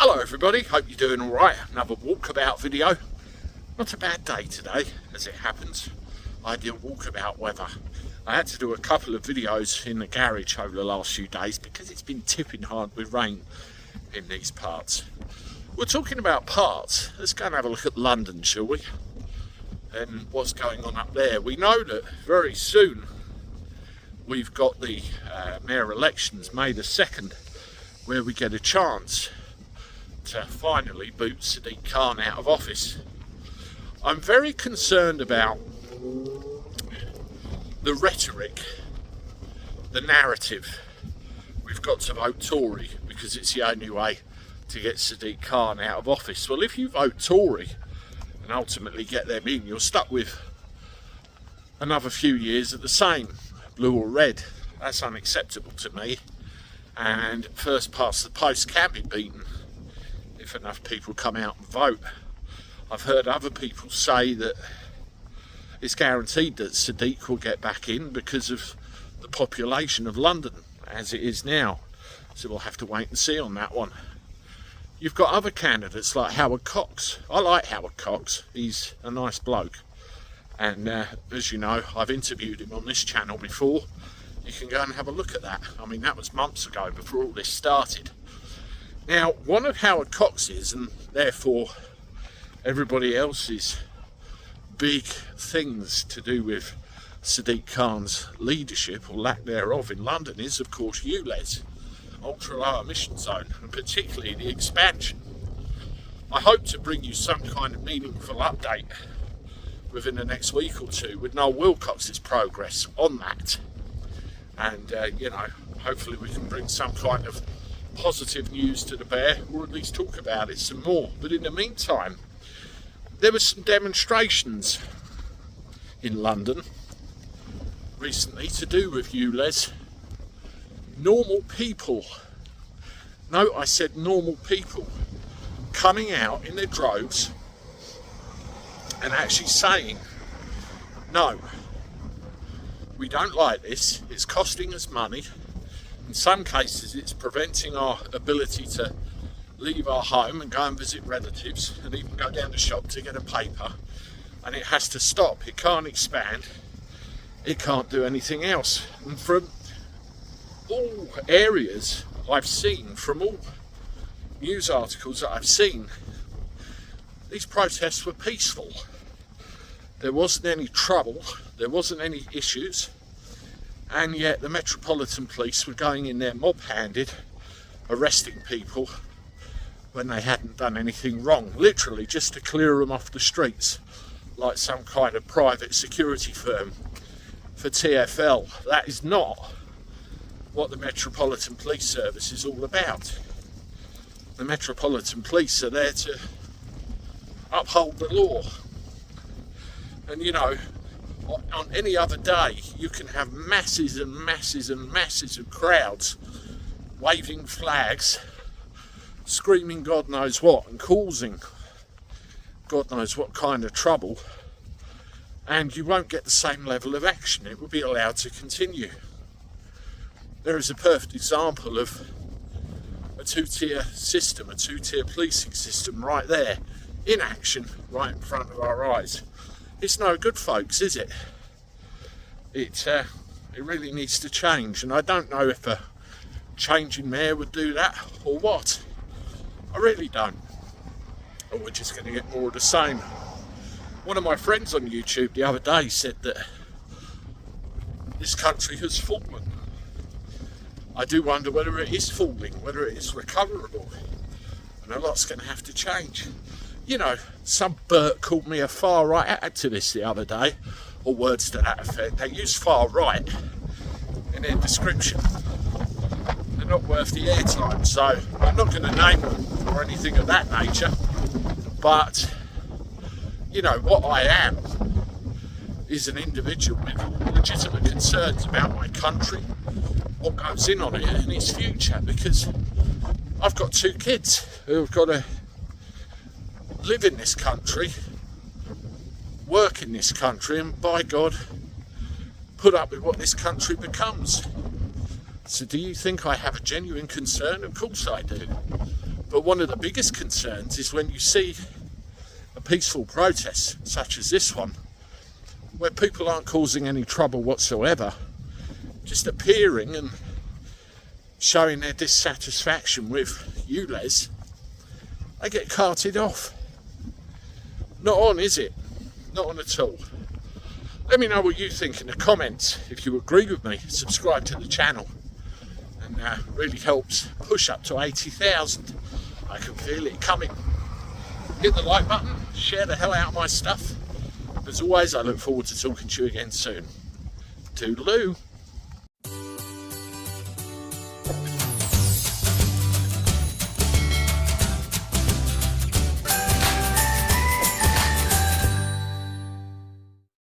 Hello everybody, hope you're doing alright. Another walkabout video. Not a bad day today, as it happens. Ideal walkabout weather. I had to do a couple of videos in the garage over the last few days because it's been tipping hard with rain in these parts. We're talking about parts. Let's go and have a look at London, shall we? And what's going on up there. We know that very soon we've got the mayor elections, May the 2nd, where we get a chance to finally boot Sadiq Khan out of office. I'm very concerned about the rhetoric, the narrative. We've got to vote Tory because it's the only way to get Sadiq Khan out of office. Well, if you vote Tory and ultimately get them in, you're stuck with another few years of the same, blue or red. That's unacceptable to me. And first past the post can be beaten if enough people come out and vote. I've heard other people say that it's guaranteed that Sadiq will get back in because of the population of London as it is now. So we'll have to wait and see on that one. You've got other candidates like Howard Cox. I like Howard Cox. He's a nice bloke. And as you know, I've interviewed him on this channel before. You can go and have a look at that. I mean, that was months ago before all this started. Now, one of Howard Cox's, and therefore everybody else's big things to do with Sadiq Khan's leadership, or lack thereof, in London is, of course, ULEZ, ultra low emission zone, and particularly the expansion. I hope to bring you some kind of meaningful update within the next week or two with Noel Wilcox's progress on that. And, you know, hopefully we can bring some kind of positive news to the bear, or at least talk about it some more. But in the meantime, there were some demonstrations in London recently to do with ULEZ. Normal people, no, I said normal people, coming out in their droves and actually saying, no, we don't like this, it's costing us money. In some cases it's preventing our ability to leave our home and go and visit relatives and even go down the shop to get a paper, and it has to stop. It can't expand, it can't do anything else. And from all areas I've seen, from all news articles that I've seen, these protests were peaceful. There wasn't any trouble, there wasn't any issues, and yet the Metropolitan Police were going in there mob-handed, arresting people when they hadn't done anything wrong, literally just to clear them off the streets, like some kind of private security firm for TfL. That is not what the Metropolitan Police Service is all about. The Metropolitan Police are there to uphold the law. And you know, on any other day you can have masses and masses and masses of crowds waving flags, screaming God knows what and causing God knows what kind of trouble, and you won't get the same level of action. It will be allowed to continue. There is a perfect example of a two-tier system, a two-tier policing system right there in action right in front of our eyes. It's no good, folks, is it? It really needs to change, and I don't know if a changing mayor would do that or what. I really don't. Or we're just going to get more of the same. One of my friends on YouTube the other day said that this country has fallen. I do wonder whether it is falling, whether it is recoverable, and a lot's going to have to change. You know, some Bert called me a far-right activist the other day, or words to that effect. They use far-right in their description. They're not worth the airtime, so I'm not going to name them or anything of that nature. But, you know, what I am is an individual with legitimate concerns about my country, what goes in on it and its future, because I've got two kids who have got to live in this country, work in this country, and by God, put up with what this country becomes. So do you think I have a genuine concern? Of course I do. But one of the biggest concerns is when you see a peaceful protest such as this one, where people aren't causing any trouble whatsoever, just appearing and showing their dissatisfaction with ULEZ, they get carted off. Not on, is it? Not on at all. Let me know what you think in the comments. If you agree with me, subscribe to the channel, and really helps push up to 80,000. I can feel it coming. Hit the like button, share the hell out of my stuff. As always, I look forward to talking to you again soon. Toodaloo.